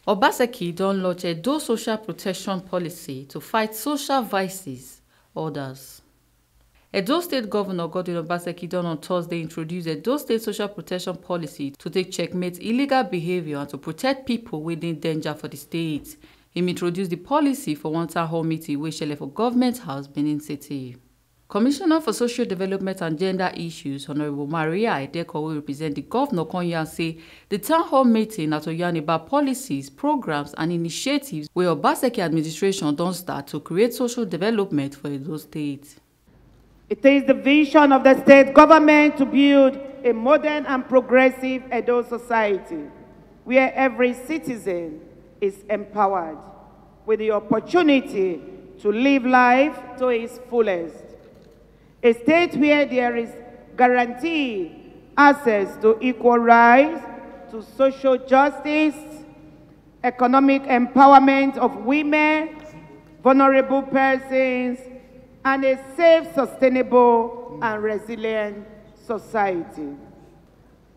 Obaseki don launch Edo social protection policy to fight social vices, others. Edo State Governor Godwin Obaseki don on Thursday introduce Edo State social protection policy to take checkmate illegal behaviour and to protect people within danger for the state. He introduced the policy for one town hall meeting wey shele for Government House, Benin City. Commissioner for Social Development and Gender Issues, Honorable Maria Edeko, will represent the governor, Konya, say the town hall meeting na to yarn about policies, programs, and initiatives where Obaseki administration don start to create social development for Edo State. It is the vision of the state government to build a modern and progressive Edo society where every citizen is empowered with the opportunity to live life to its fullest. A state where there is guaranteed access to equal rights, to social justice, economic empowerment of women, vulnerable persons, and a safe, sustainable, and resilient society.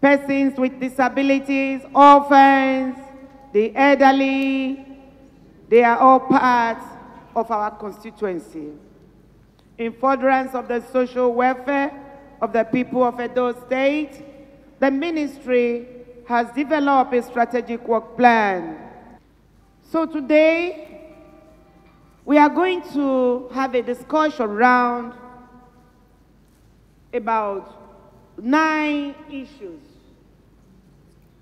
Persons with disabilities, orphans, the elderly, they are all parts of our constituency. In furtherance of the social welfare of the people of Edo State, the ministry has developed a strategic work plan. So today, we are going to have a discussion round about 9 issues: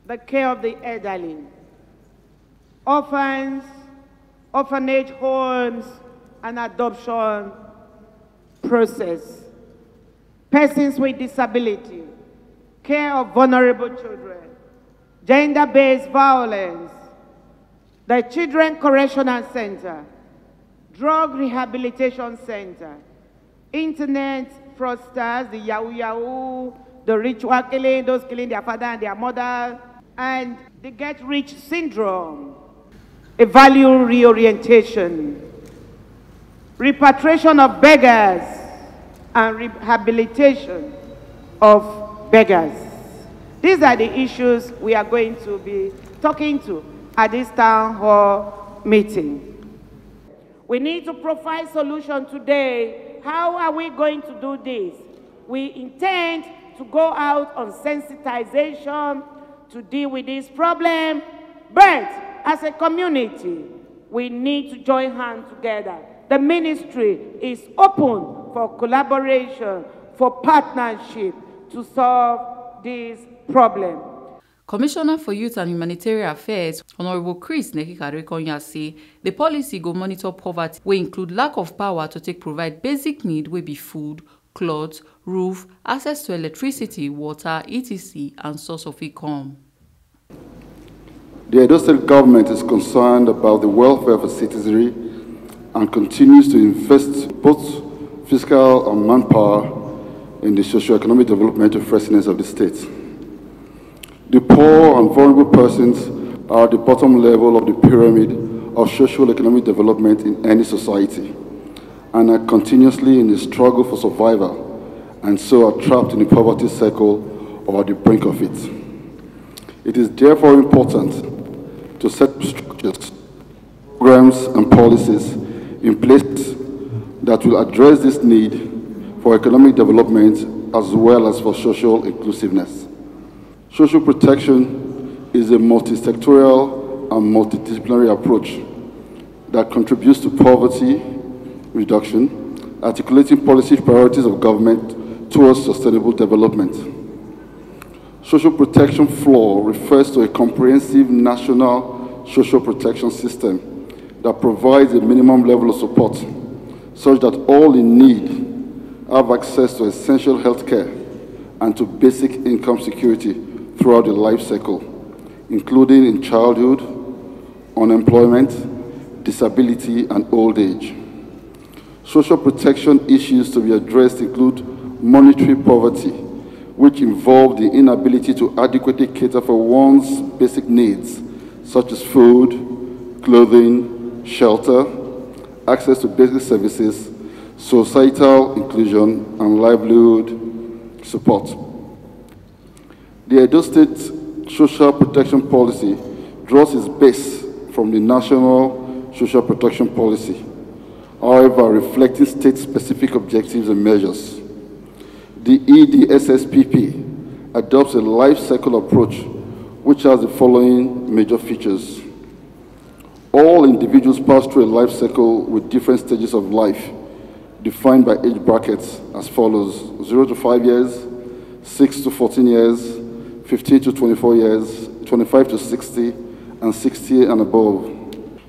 the care of the elderly, orphans, orphanage homes, and adoption process, persons with disability, care of vulnerable children, gender-based violence, the Children Correctional Center, Drug Rehabilitation Center, internet fraudsters, the Yahoo, the ritual killing, those killing their father and their mother, and the get-rich syndrome, a value reorientation, repatriation of beggars, and rehabilitation of beggars. These are the issues we are going to be talking to at this town hall meeting. We need to provide solution today. How are we going to do this? We intend to go out on sensitization to deal with this problem, but as a community, we need to join hands together. The ministry is open for collaboration, for partnership to solve this problem. Commissioner for Youth and Humanitarian Affairs, Honorable Chris Nekikarekonya, say the policy go monitor poverty, wey include lack of power to take provide basic need wey be food, clothes, roof, access to electricity, water, etc., and source of income. The Edo State government is concerned about the welfare of its citizenry and continues to invest both fiscal and manpower in the socio-economic development of residents of the state. The poor and vulnerable persons are at the bottom level of the pyramid of socio-economic development in any society and are continuously in the struggle for survival and so are trapped in the poverty circle or at the brink of it. It is therefore important to set structures, programs, and policies in place that will address this need for economic development as well as for social inclusiveness. Social protection is a multi-sectorial and multidisciplinary approach that contributes to poverty reduction, articulating policy priorities of government towards sustainable development. Social protection floor refers to a comprehensive national social protection system that provides a minimum level of support such that all in need have access to essential health care and to basic income security throughout the life cycle, including in childhood, unemployment, disability, and old age. Social protection issues to be addressed include monetary poverty, which involve the inability to adequately cater for one's basic needs, such as food, clothing, shelter, access to basic services, societal inclusion, and livelihood support. The Edo State Social Protection Policy draws its base from the National Social Protection Policy, however, reflecting state-specific objectives and measures. The EDSSPP adopts a life cycle approach which has the following major features. All individuals pass through a life cycle with different stages of life, defined by age brackets as follows: 0 to 5 years, 6 to 14 years, 15 to 24 years, 25 to 60, and 60 and above.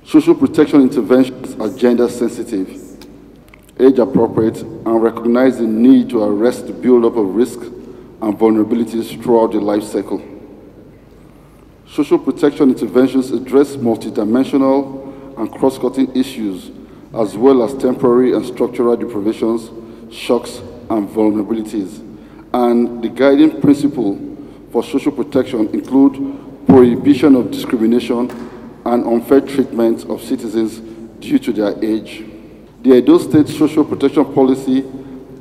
Social protection interventions are gender sensitive, age appropriate, and recognize the need to arrest the buildup of risk and vulnerabilities throughout the life cycle. Social protection interventions address multidimensional and cross-cutting issues, as well as temporary and structural deprivations, shocks, and vulnerabilities. And the guiding principle for social protection include prohibition of discrimination and unfair treatment of citizens due to their age. The Edo State Social Protection Policy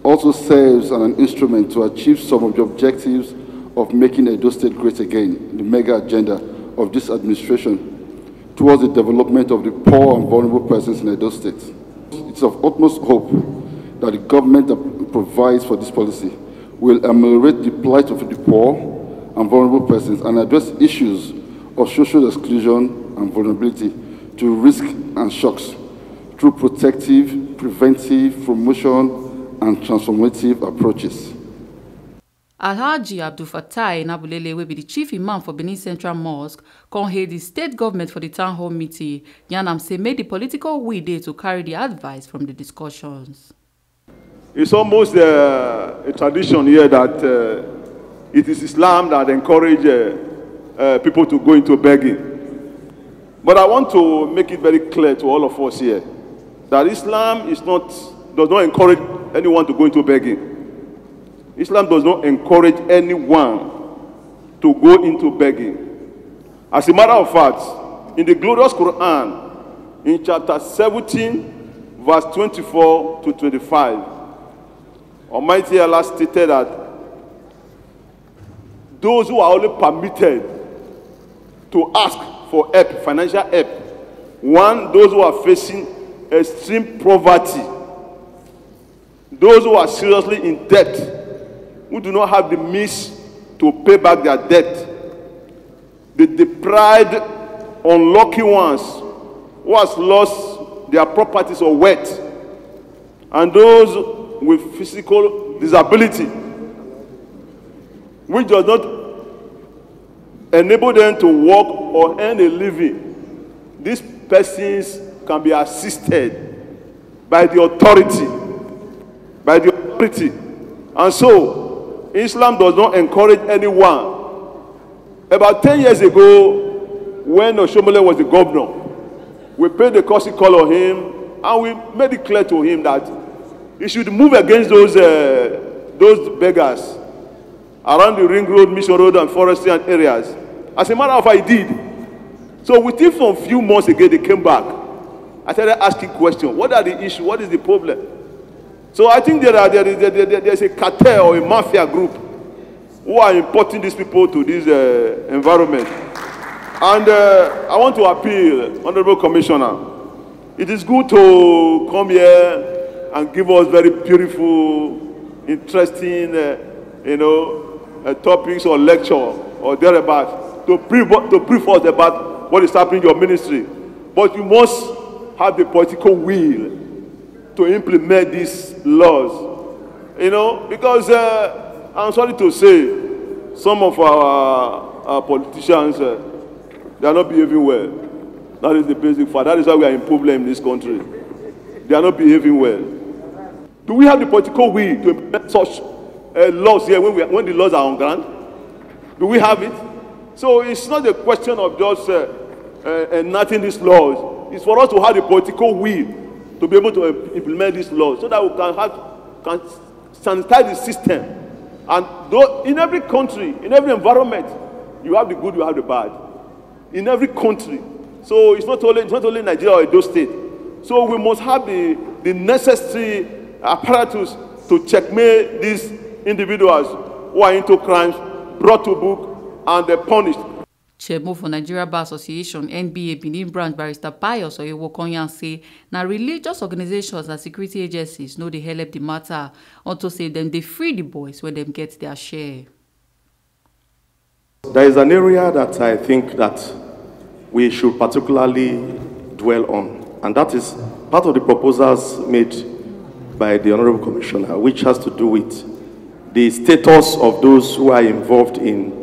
also serves as an instrument to achieve some of the objectives of making Edo State great again, the mega agenda of this administration towards the development of the poor and vulnerable persons in Edo State. It's of utmost hope that the government that provides for this policy will ameliorate the plight of the poor and vulnerable persons and address issues of social exclusion and vulnerability to risk and shocks through protective, preventive, promotion, and transformative approaches. Alhaji Abdul Fatai Nabulele will be the chief imam for Benin Central Mosque, come hail the state government for the town hall meeting. Yanam say made the political will day to carry the advice from the discussions. It's almost a tradition here that it is Islam that encourages people to go into begging. But I want to make it very clear to all of us here that Islam does not encourage anyone to go into begging. Islam does not encourage anyone to go into begging. As a matter of fact, in the glorious Quran, in chapter 17, verse 24 to 25, Almighty Allah stated that those who are only permitted to ask for help, financial help, one, those who are facing extreme poverty, those who are seriously in debt, who do not have the means to pay back their debt, the deprived, unlucky ones who has lost their properties or wealth, and those with physical disability, which does not enable them to work or earn a living. These persons can be assisted by the authority. And so, Islam does not encourage anyone. About 10 years ago, when Oshomole was the governor, we paid the courtesy call on him, and we made it clear to him that he should move against those beggars around the Ring Road, Mission Road, and forestry and areas. As a matter of fact, he did. So within a few months ago, they came back. I started asking questions. What are the issues? What is the problem? So I think there's a cartel or a mafia group who are importing these people to this environment. And I want to appeal, Honorable Commissioner, it is good to come here and give us very beautiful, interesting, topics or lecture or thereabout to brief us about what is happening in your ministry. But you must have the political will to implement these laws, because I'm sorry to say, some of our politicians, they are not behaving well. That is the basic fact. That is why we are in problem in this country. They are not behaving well. Do we have the political will to implement such laws here when the laws are on ground? Do we have it? So it's not a question of just enacting these laws. It's for us to have the political will to be able to implement these laws so that we can sanitize the system. And though in every country, in every environment, you have the good, you have the bad. In every country. So it's not only Nigeria or Edo State. So we must have the necessary apparatus to checkmate these individuals who are into crimes, brought to book, and punished. Chairman for Nigeria Bar Association NBA Benin branch Barrister Pius Oyewokonyan say na religious organizations and security agencies no dey help the matter unto say dem dey free the boys when dem get their share. There is an area that I think that we should particularly dwell on, and that is part of the proposals made by the Honorable Commissioner, which has to do with the status of those who are involved in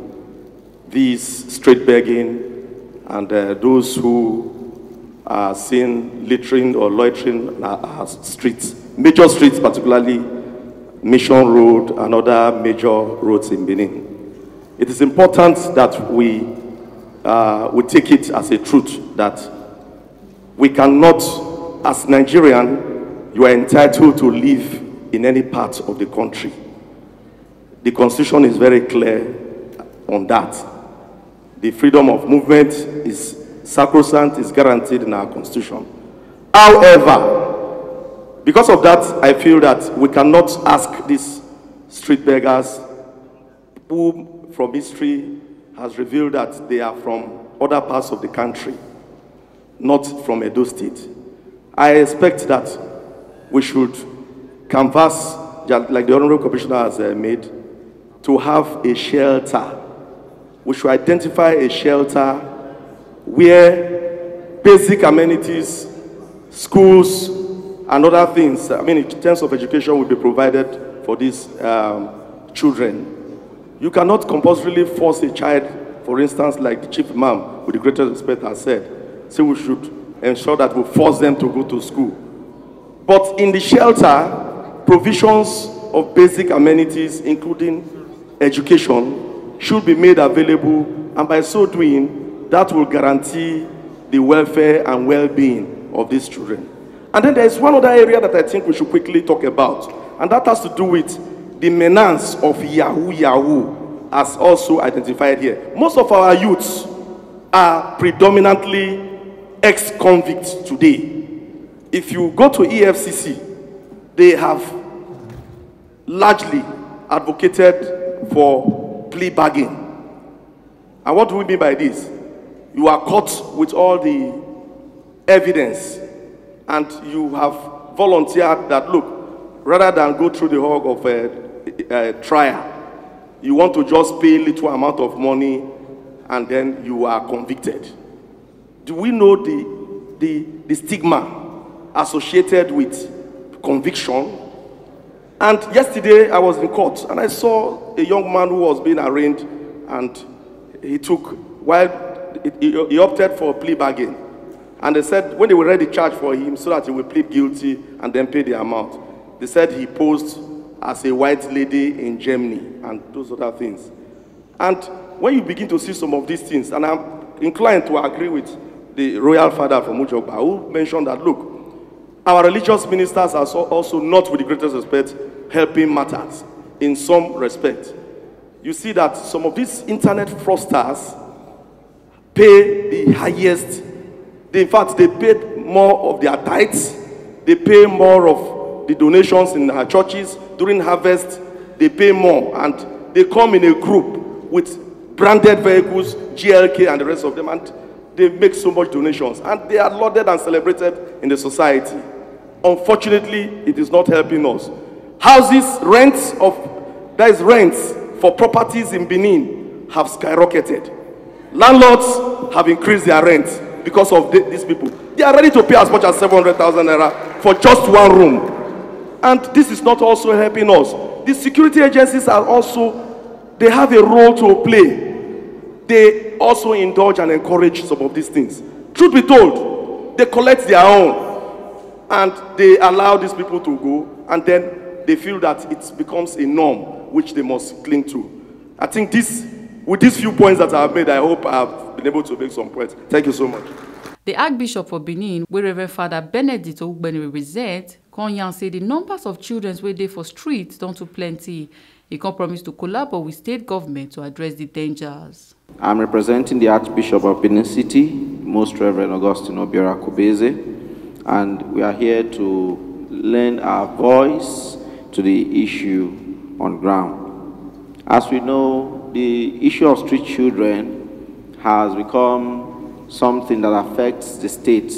these street begging and those who are seen littering or loitering streets, major streets, particularly Mission Road and other major roads in Benin. It is important that we take it as a truth that we cannot, as Nigerian, you are entitled to live in any part of the country. The Constitution is very clear on that. The freedom of movement is sacrosanct, is guaranteed in our Constitution. However, because of that, I feel that we cannot ask these street beggars who from history has revealed that they are from other parts of the country, not from Edo State. I expect that we should canvass, like the Honorable Commissioner has made, to have a shelter. We should identify a shelter where basic amenities, schools, and other things, I mean, in terms of education, will be provided for these children. You cannot compulsorily force a child, for instance, like the Chief Imam, with the greatest respect, has said, so we should ensure that we force them to go to school. But in the shelter, provisions of basic amenities, including education, should be made available, and by so doing, that will guarantee the welfare and well-being of these children. And then there's one other area that I think we should quickly talk about, and that has to do with the menace of Yahoo, as also identified here. Most of our youths are predominantly ex-convicts today. If you go to EFCC, they have largely advocated for plea bargain. And what do we mean by this? You are caught with all the evidence and you have volunteered that, look, rather than go through the hog of a trial, you want to just pay a little amount of money and then you are convicted. Do we know the stigma associated with conviction? And yesterday I was in court and I saw a young man who was being arraigned, and he opted for a plea bargain. And they said when they were ready to charge for him so that he would plead guilty and then pay the amount, they said he posed as a white lady in Germany and those other things. And when you begin to see some of these things, and I'm inclined to agree with the royal father from Ujogba, who mentioned that, look, our religious ministers are also not, with the greatest respect, helping matters in some respect. You see that some of these internet fraudsters pay the highest. In fact, they pay more of their tithes. They pay more of the donations in our churches. During harvest, they pay more. And they come in a group with branded vehicles, GLK and the rest of them. And they make so much donations. And they are lauded and celebrated in the society. Unfortunately, it is not helping us. Houses, rents for properties in Benin have skyrocketed. Landlords have increased their rents because of these people. They are ready to pay as much as 700,000 naira for just one room. And this is not also helping us. The security agencies are also, they have a role to play. They also indulge and encourage some of these things. Truth be told, they collect their own. And they allow these people to go, and then they feel that it becomes a norm which they must cling to. I think with these few points that I have made, I hope I have been able to make some points. Thank you so much. The Archbishop of Benin, where Reverend Father Benedict Ogbeni represent, Konyan say the numbers of children where they for streets don't too plenty. He can promise to collaborate with state government to address the dangers. I'm representing the Archbishop of Benin City, Most Reverend Augustine Obiora Kubeze, and we are here to lend our voice to the issue on ground. As we know, the issue of street children has become something that affects the state,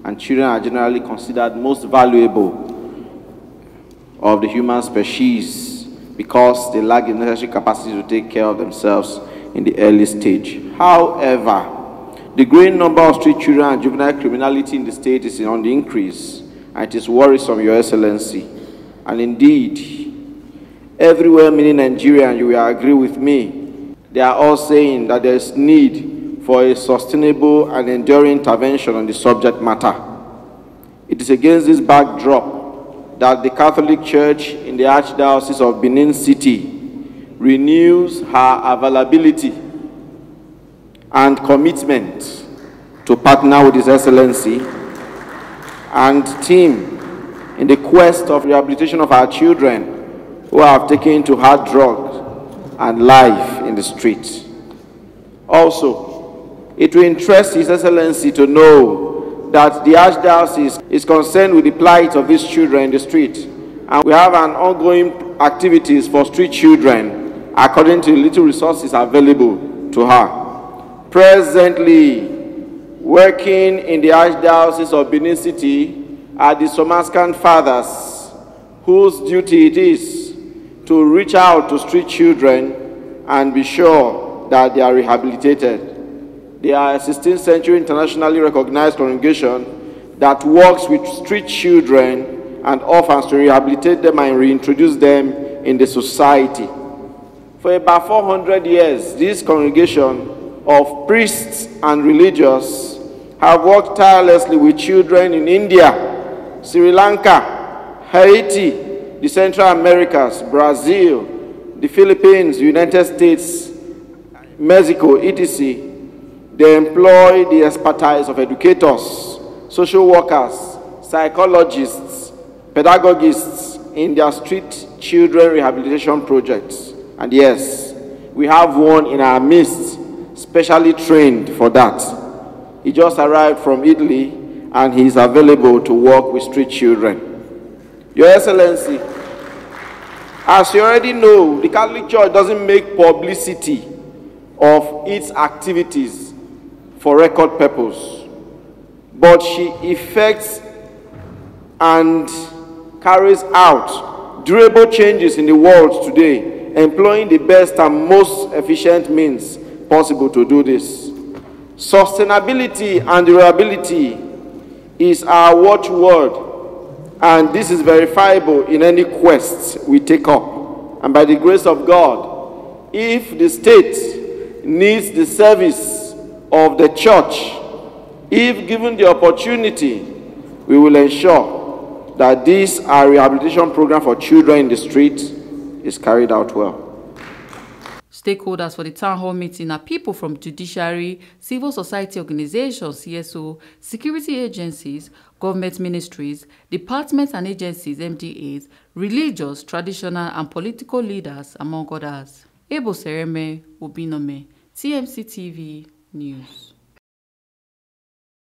and children are generally considered most valuable of the human species because they lack the necessary capacity to take care of themselves in the early stage. However, the growing number of street children and juvenile criminality in the state is on the increase, and it is worrisome, Your Excellency. And indeed, everywhere, meaning Nigeria, and you will agree with me, they are all saying that there is need for a sustainable and enduring intervention on the subject matter. It is against this backdrop that the Catholic Church in the Archdiocese of Benin City renews her availability and commitment to partner with His Excellency and team in the quest of rehabilitation of our children who have taken to hard drugs and life in the streets. Also, it will interest His Excellency to know that the Archdiocese is concerned with the plight of these children in the street, and we have an ongoing activities for street children according to the little resources available to her. Presently, working in the Archdiocese of Benin City are the Somascan fathers, whose duty it is to reach out to street children and be sure that they are rehabilitated. They are a 16th century internationally recognized congregation that works with street children and orphans to rehabilitate them and reintroduce them in the society. For about 400 years, this congregation of priests and religious have worked tirelessly with children in India, Sri Lanka, Haiti, the Central Americas, Brazil, the Philippines, United States, Mexico, etc. They employ the expertise of educators, social workers, psychologists, pedagogists in their street children rehabilitation projects. And yes, we have one in our midst, specially trained for that. He just arrived from Italy and he is available to work with street children. Your Excellency, as you already know, the Catholic Church doesn't make publicity of its activities for record purpose, but she effects and carries out durable changes in the world today, employing the best and most efficient means possible to do this. Sustainability and durability is our watchword, and this is verifiable in any quest we take up. And by the grace of God, if the state needs the service of the church, if given the opportunity, we will ensure that this our rehabilitation program for children in the street is carried out well. Stakeholders for the town hall meeting are people from judiciary, civil society organizations, CSO, security agencies, government ministries, departments and agencies, MDAs, religious, traditional and political leaders, among others. Ebo Sereme Obinome, TMC TV News.